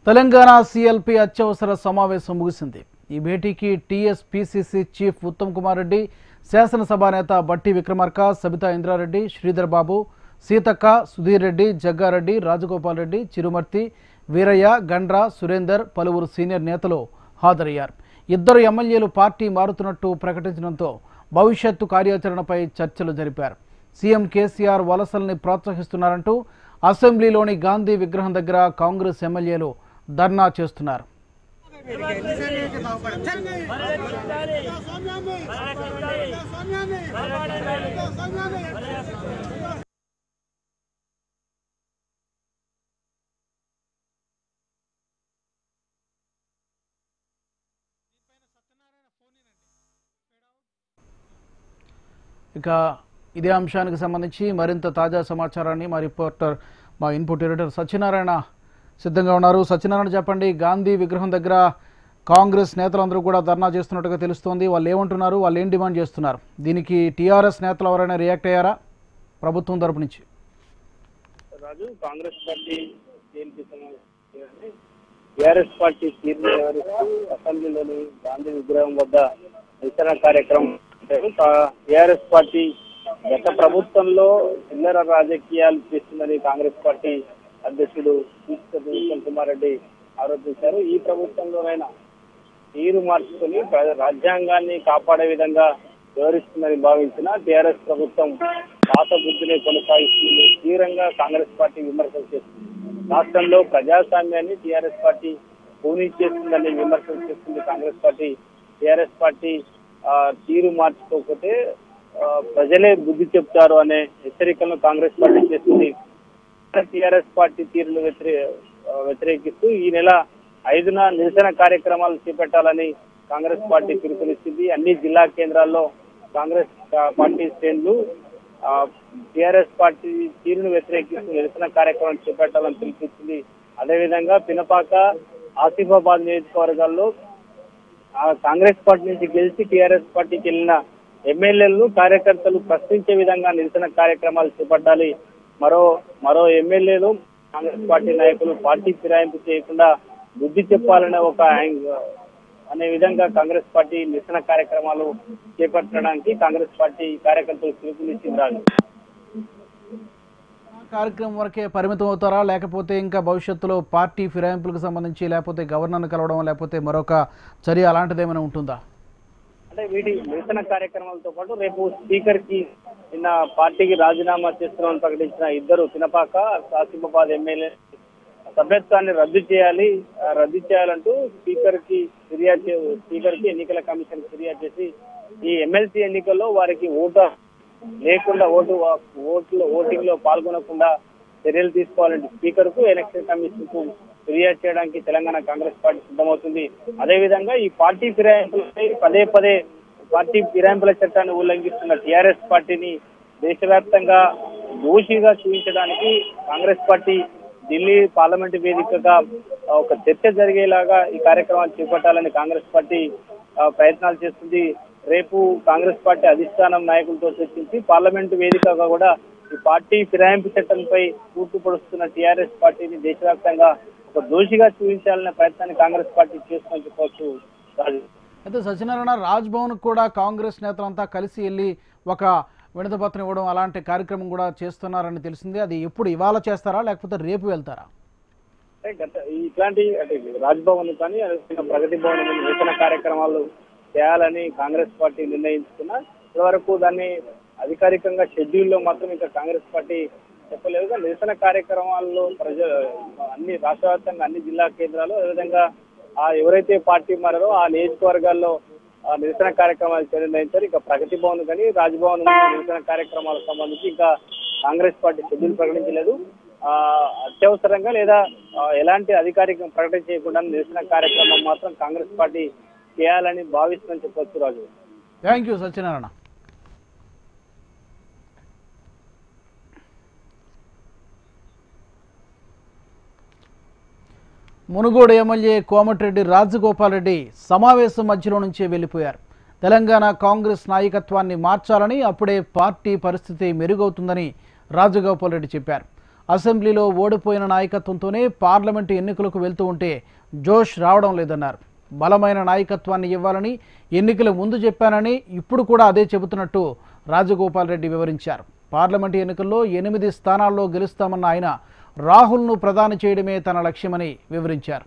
Telangana CLP అత్యవసర సమావేశం ముగిసింది. ఈ భేటీకి టీఎస్పీసీసీ చీఫ్ ఉత్తమ్ కుమార్ రెడ్డి, శాసనసభ నేత బట్టి విక్రమార్క, సబితా ఇంద్రారెడ్డి, శ్రీధర్ బాబు, సీతక్క, సుధీర్ రెడ్డి, జగ్గారెడ్డి, రాజగోపాల్ రెడ్డి, చిరుమర్తి, వీరయ్య, గండ్ర, సురేందర్, పలువురు సీనియర్ నేతలు హాజరయ్యారు. ఇద్దరు ఎమ్మెల్యేలు పార్టీ మారుతున్నట్టు ప్రకటించడంతో భవిష్యత్తు కార్యాచరణపై చర్చలు జరిపారు. సీఎం కేసీఆర్ వలసల్ని ప్రోత్సహిస్తున్నారంటూ అసెంబ్లీలోని గాంధీ విగ్రహం దగ్గర కాంగ్రెస్ ఎమ్మెల్యేలు ధర్నా చేస్తున్నారు. ఇక ఇదే అంశానికి సంబంధించి మరింత తాజా సమాచారాన్ని మా ఇన్పుట్ ఎడిటర్ సత్యనారాయణ సిద్ధంగా ఉన్నారు. సత్యనారాయణ, చెప్పండి. గాంధీ విగ్రహం దగ్గర కాంగ్రెస్ నేతలందరూ కూడా ధర్నా చేస్తున్నట్టుగా తెలుస్తోంది. వాళ్ళు ఏమంటున్నారు, వాళ్ళు ఏం డిమాండ్ చేస్తున్నారు? దీనికి టీఆర్ఎస్ నేతలు ఎవరైనా రియాక్ట్ అయ్యారా ప్రభుత్వం తరపు నుంచి? Raju, Congress party TRS party అసెంబ్లీలోని గాంధీ విగ్రహం వద్ద నిరసన కార్యక్రమం. టీఆర్ఎస్ పార్టీ గత ప్రభుత్వంలో చిల్లర రాజకీయాలు చేస్తుందని కాంగ్రెస్ పార్టీ అధ్యక్షుడు ఉత్తమ్ కుమార్ రెడ్డి ఆరోపించారు. ఈ ప్రభుత్వంలోనైనా తీరు మార్చుకుని రాజ్యాంగాన్ని కాపాడే విధంగా వ్యవహరిస్తుందని భావించిన టీఆర్ఎస్ ప్రభుత్వం పాత బుద్ధిని కొనసాగిస్తుంది. తీవ్రంగా కాంగ్రెస్ పార్టీ విమర్శలు చేస్తుంది. రాష్ట్రంలో ప్రజాస్వామ్యాన్ని టీఆర్ఎస్ పార్టీ పూనీ చేస్తుందని విమర్శలు చేస్తుంది కాంగ్రెస్ పార్టీ. టీఆర్ఎస్ పార్టీ తీరు మార్చుకోకపోతే ప్రజలే బుద్ధి చెప్తారు అనే హెచ్చరికలను కాంగ్రెస్ పార్టీ చేస్తుంది. టీఆర్ఎస్ పార్టీ తీరును వ్యతిరేకిస్తూ ఈ నెల 5న నిరసన కార్యక్రమాలు చేపట్టాలని కాంగ్రెస్ పార్టీ పిలుపునిచ్చింది. అన్ని జిల్లా కేంద్రాల్లో కాంగ్రెస్ పార్టీ శ్రేణులు టీఆర్ఎస్ పార్టీ తీరును వ్యతిరేకిస్తూ నిరసన కార్యక్రమం చేపట్టాలని పిలుపునిచ్చింది. అదేవిధంగా పినపాక, ఆసిఫాబాద్ నియోజకవర్గాల్లో కాంగ్రెస్ పార్టీ నుంచి గెలిచి టీఆర్ఎస్ పార్టీకి వెళ్ళిన ఎమ్మెల్యేలను కార్యకర్తలు ప్రశ్నించే విధంగా నిరసన కార్యక్రమాలు చేపట్టాలి. మరో ఎమ్మెల్యేలు కాంగ్రెస్ పార్టీ నాయకులు పార్టీ ఫిరాయింపు చేయకుండా బుద్ధి చెప్పాలనే అనే విధంగా కాంగ్రెస్ పార్టీ నిరసన కార్యక్రమాలు చేపట్టడానికి కాంగ్రెస్ పార్టీ కార్యకర్తలు పిలుపునిచ్చింది. కార్యక్రమం వరకే పరిమితం అవుతారా, లేకపోతే ఇంకా భవిష్యత్తులో పార్టీ ఫిరాయింపులకు సంబంధించి లేకపోతే గవర్నర్ను కలవడం లేకపోతే మరొక చర్య అలాంటిది ఏమైనా ఉంటుందా? అంటే వీటి నిరసన కార్యక్రమాలతో పాటు రేపు స్పీకర్ కి నిన్న పార్టీకి రాజీనామా చేస్తున్నామని ప్రకటించిన ఇద్దరు పినపాక, ఆసిఫాబాద్ ఎమ్మెల్యే సభ్యత్వాన్ని రద్దు చేయాలంటూ స్పీకర్ కి ఎన్నికల కమిషన్ ఫిర్యాదు చేసి ఈ ఎమ్మెల్సీ ఎన్నికల్లో వారికి ఓటింగ్ లో పాల్గొనకుండా చర్యలు తీసుకోవాలంటే స్పీకర్ కు ఎలక్షన్ కమిషన్ కు ఫిర్యాదు చేయడానికి తెలంగాణ కాంగ్రెస్ పార్టీ సిద్ధమవుతుంది. అదేవిధంగా ఈ పార్టీ ఫిరాయింపులపై పదే పార్టీ ఫిరాయింపుల చట్టాన్ని ఉల్లంఘిస్తున్న టీఆర్ఎస్ పార్టీని దేశవ్యాప్తంగా దోషిగా చూపించడానికి కాంగ్రెస్ పార్టీ ఢిల్లీ పార్లమెంటు వేదికగా ఒక చర్చ జరిగేలాగా ఈ కార్యక్రమాన్ని చేపట్టాలని కాంగ్రెస్ పార్టీ ప్రయత్నాలు చేస్తుంది. రేపు కాంగ్రెస్ పార్టీ అధిష్టానం నాయకులతో చర్చించి పార్లమెంటు వేదికగా కూడా ఈ పార్టీ ఫిరాయింపు చట్టంపై పూర్తి పడుస్తున్న టీఆర్ఎస్ పార్టీని దేశవ్యాప్తంగా ఒక దోషిగా చూపించాలనే ప్రయత్నాన్ని కాంగ్రెస్ పార్టీ చేస్తుందని చెప్పవచ్చు. అయితే సత్యనారాయణ, రాజ్భవన్ కూడా కాంగ్రెస్ నేతలంతా కలిసి వెళ్ళి ఒక వినతిపత్రం ఇవ్వడం అలాంటి కార్యక్రమం కూడా చేస్తున్నారని తెలిసింది. అది ఎప్పుడు ఇవాళ చేస్తారా లేకపోతే రేపు వెళ్తారా? ఇట్లాంటి రాజ్భవన్ కానీ ప్రగతి భవన్ నిరసన కార్యక్రమాలు చేయాలని కాంగ్రెస్ పార్టీ నిర్ణయించుకున్నా ఇప్పటివరకు దాన్ని అధికారికంగా షెడ్యూల్లో మాత్రం ఇంకా కాంగ్రెస్ పార్టీ చెప్పలేదు. నిరసన కార్యక్రమాల్లో అన్ని రాష్ట్ర వ్యాప్తంగా అన్ని జిల్లా కేంద్రాలు అదేవిధంగా ఎవరైతే పార్టీ మారారో ఆ నియోజకవర్గాల్లో నిరసన కార్యక్రమాలు నిర్ణయించారు. ఇక ప్రగతి భవన్ కానీ రాజ్భవన్ నిరసన కార్యక్రమాలకు సంబంధించి ఇంకా కాంగ్రెస్ పార్టీ షెడ్యూల్ ప్రకటించలేదు. అత్యవసరంగా లేదా ఎలాంటి అధికారిక ప్రకటన చేయకుండా నిరసన కార్యక్రమం మాత్రం కాంగ్రెస్ పార్టీ చేయాలని భావిస్తుందని చెప్పవచ్చు. Raju, thank you Satyanarayana. Munugode MLA Komatireddy Rajagopal Reddy సమావేశం మధ్యలో నుంచే వెళ్లిపోయారు. తెలంగాణ కాంగ్రెస్ నాయకత్వాన్ని మార్చాలని, అప్పుడే పార్టీ పరిస్థితి మెరుగవుతుందని రాజగోపాల్ రెడ్డి చెప్పారు. అసెంబ్లీలో ఓడిపోయిన నాయకత్వంతోనే పార్లమెంటు ఎన్నికలకు వెళ్తూ ఉంటే జోష్ రావడం లేదన్నారు. బలమైన నాయకత్వాన్ని ఇవ్వాలని ఎన్నికల ముందు చెప్పానని ఇప్పుడు కూడా అదే చెబుతున్నట్టు రాజగోపాల్ రెడ్డి వివరించారు. పార్లమెంటు ఎన్నికల్లో 8 స్థానాల్లో గెలుస్తామన్న ఆయన రాహుల్ను ప్రధాని చేయడమే తన లక్ష్యమని వివరించారు.